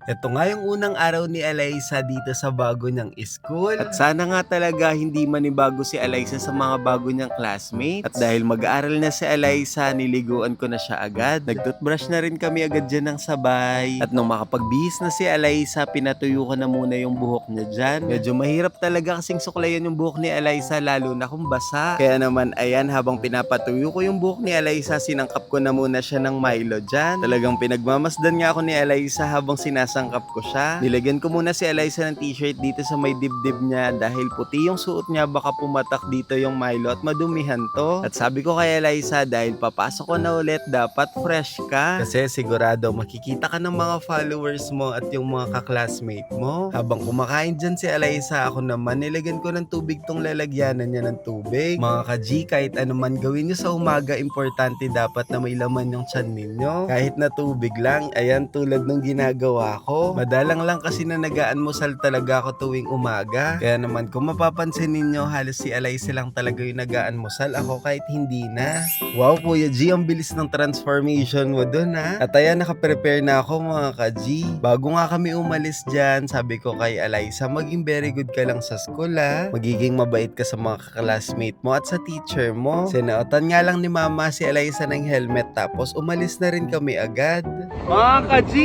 Ito nga yung unang araw ni Alyssa dito sa bago niyang school. At sana nga talaga hindi manibago si Alyssa sa mga bago niyang classmates. At dahil mag-aaral na si Alyssa, niliguan ko na siya agad. Nag-toothbrush na rin kami agad dyan ng sabay. At nung makapagbihis na si Alyssa, pinatuyo ko na muna yung buhok niya dyan. Medyo mahirap talaga kasing suklayan yung buhok ni Alyssa, lalo na kung basa. Kaya naman ayan, habang pinapatuyo ko yung buhok ni Alyssa, sinangkap ko na muna siya ng Milo dyan. Talagang pinagmamasdan nga ako ni Alyssa habang sinasangkap ko siya. Nilagyan ko muna si Alyssa ng t-shirt dito sa may dibdib niya dahil puti yung suot niya, baka pumatak dito yung Milo at madumihan to. At sabi ko kay Alyssa, dahil papasok ko na ulit, dapat fresh ka. Kasi sigurado makikita ka ng mga followers mo at yung mga kaklasmate mo. Habang kumakain dyan si Alyssa, ako naman nilagyan ko ng tubig tong lalagyanan niya ng tubig. Mga ka-G, kahit ano man gawin nyo sa umaga, importante dapat na may laman yung tiyan ninyo. Kahit na tubig lang, ayan tulad nung ginagawa ko. Madalang lang kasi na nag-aalmusal talaga ako tuwing umaga. Kaya naman kung mapapansin ninyo, halos si Alyssa lang talaga yung nag-aalmusal, ako kahit hindi na. Wow, Kuya G, ang bilis ng transformation mo dun ha. At ayan, nakaprepare na ako mga ka-G. Bago nga kami umalis dyan, sabi ko kay Alyssa, maging very good ka lang sa school ha. Magiging mabait ka sa mga classmate mo at sa teacher mo. Sinuotan nga lang ni Mama si Alyssa ng helmet, tapos umalis na rin kami agad. Mga ka-G,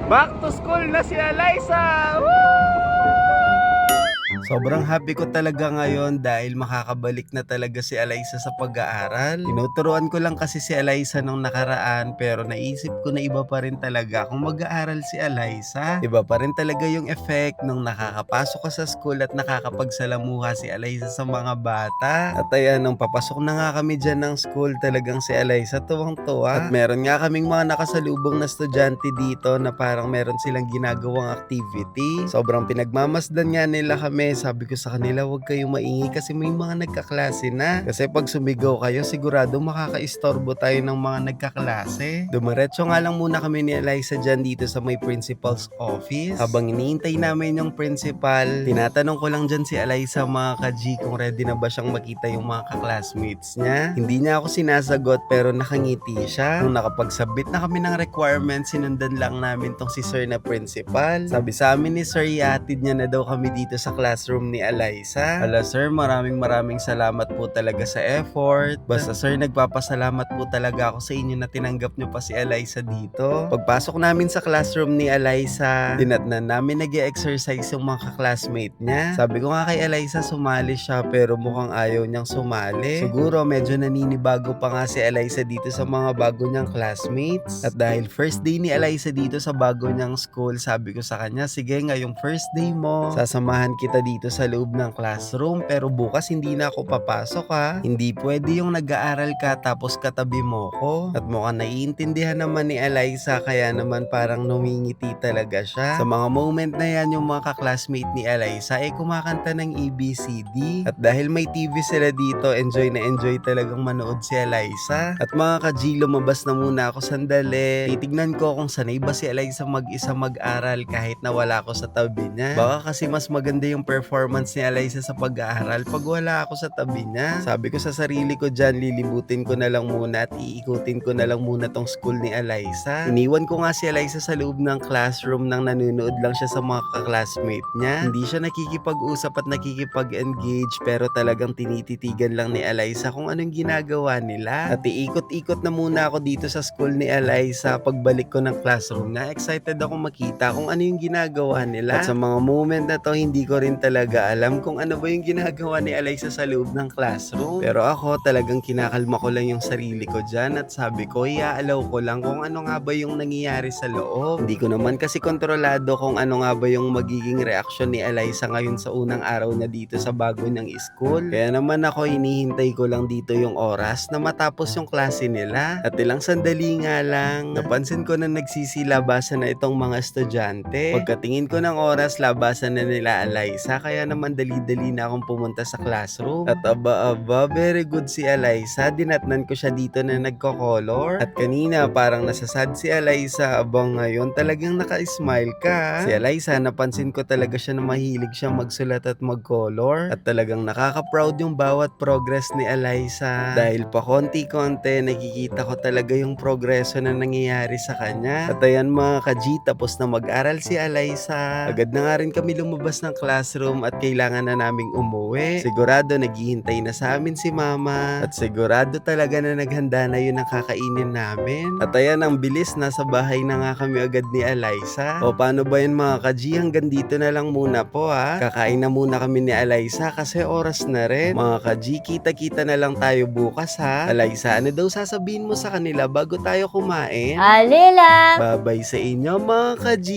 back to school na si Alyssa! Woo! Sobrang happy ko talaga ngayon dahil makakabalik na talaga si Alyssa sa pag-aaral. Tinuturuan ko lang kasi si Alyssa nung nakaraan, pero naisip ko na iba pa rin talaga kung mag-aaral si Alyssa. Iba pa rin talaga yung effect nung nakakapasok ka sa school at nakakapagsalamuha si Alyssa sa mga bata. At ayan, nung papasok na nga kami dyan ng school, talagang si Alyssa tuwang-tuwa. At meron nga kaming mga nakasalubong na estudyante dito na parang meron silang ginagawang activity. Sobrang pinagmamasdan nga nila kami. Sabi ko sa kanila, huwag kayong maingay kasi may mga nagkaklase na. Kasi pag sumigaw kayo, sigurado makakaistorbo tayo ng mga nagkaklase. Dumiretso nga lang muna kami ni Alyssa dyan dito sa may principal's office. Habang iniintay namin yung principal, tinatanong ko lang dyan si Alyssa mga ka-G kung ready na ba siyang makita yung mga kaklasmates niya. Hindi niya ako sinasagot pero nakangiti siya. Nung nakapagsubmit na kami ng requirements, sinundan lang namin tong si sir na principal. Sabi sa amin ni sir, ihatid niya na daw kami dito sa classroom ni Alyssa. Hala sir, maraming salamat po talaga sa effort. Basta sir, nagpapasalamat po talaga ako sa inyo na tinanggap nyo pa si Alyssa dito. Pagpasok namin sa classroom ni Alyssa, tinatnan namin nag-e-exercise yung mga classmate niya. Sabi ko nga kay Alyssa, sumali siya pero mukhang ayaw niyang sumali. Siguro medyo naninibago pa nga si Alyssa dito sa mga bago niyang classmates. At dahil first day ni Alyssa dito sa bago niyang school, sabi ko sa kanya, sige ngayong first day mo, sasamahan kita dito sa loob ng classroom, pero bukas hindi na ako papasok ha. Hindi pwede yung nag-aaral ka tapos katabi mo ko. At mukhang naiintindihan naman ni Alyssa, kaya naman parang numingiti talaga siya. Sa mga moment na yan, yung mga kaklasmate ni Alyssa ay kumakanta ng ABCD. At dahil may TV sila dito, enjoy na enjoy talagang manood si Alyssa. At mga ka-G, lumabas na muna ako sandali. Titignan ko kung sanay ba si Alyssa mag-isa mag-aral kahit na wala ako sa tabi niya. Baka kasi mas maganda yung performance ni Alyssa sa pag-aaral pag wala ako sa tabi niya. Sabi ko sa sarili ko dyan, lilibutin ko na lang muna at iikutin ko na lang muna tong school ni Alyssa. Iniwan ko nga si Alyssa sa loob ng classroom nang nanonood lang siya sa mga kaklasmate niya. Hindi siya nakikipag-usap at nakikipag-engage, pero talagang tinititigan lang ni Alyssa kung anong ginagawa nila. At iikot-ikot na muna ako dito sa school ni Alyssa. Pagbalik ko ng classroom na, excited ako makita kung ano yung ginagawa nila. At sa mga moment na to, hindi ko rin talaga alam kung ano ba yung ginagawa ni Alyssa sa loob ng classroom. Pero ako talagang kinakalma ko lang yung sarili ko dyan at sabi ko, iaalaw ko lang kung ano nga ba yung nangyayari sa loob. Hindi ko naman kasi kontrolado kung ano nga ba yung magiging reaksyon ni Alyssa ngayon sa unang araw na dito sa bago niyang school. Kaya naman ako, hinihintay ko lang dito yung oras na matapos yung klase nila. At ilang sandali nga lang, napansin ko na nagsisilabasan na itong mga estudyante. Pagkatingin ko ng oras, labasan na nila Alyssa, kaya naman dali-dali na akong pumunta sa classroom. At aba, very good si Eliza. Dinatnan ko siya dito na nagko-color. At kanina parang nasasad si Eliza. Abang ngayon talagang naka-smile ka. Si Eliza, napansin ko talaga siya na mahilig siyang magsulat at mag-color. At talagang nakaka-proud yung bawat progress ni Eliza. Dahil pa konti-konti, nakikita ko talaga yung progreso na nangyayari sa kanya. At ayan mga ka-G, tapos na mag-aral si Eliza. Agad na nga rin kami lumabas ng classroom at kailangan na naming umuwi. Sigurado naghihintay na sa amin si mama. At sigurado talaga na naghanda na yun ang kakainin namin. At ayan, ang bilis, nasa bahay na nga kami agad ni Eliza. O paano ba yun mga ka-G? Hanggang dito na lang muna po ha. Kakain na muna kami ni Eliza kasi oras na rin. Mga ka-G, kita-kita na lang tayo bukas ha. Eliza, ano daw sasabihin mo sa kanila bago tayo kumain? Alila! Bye-bye sa inyo mga ka-G!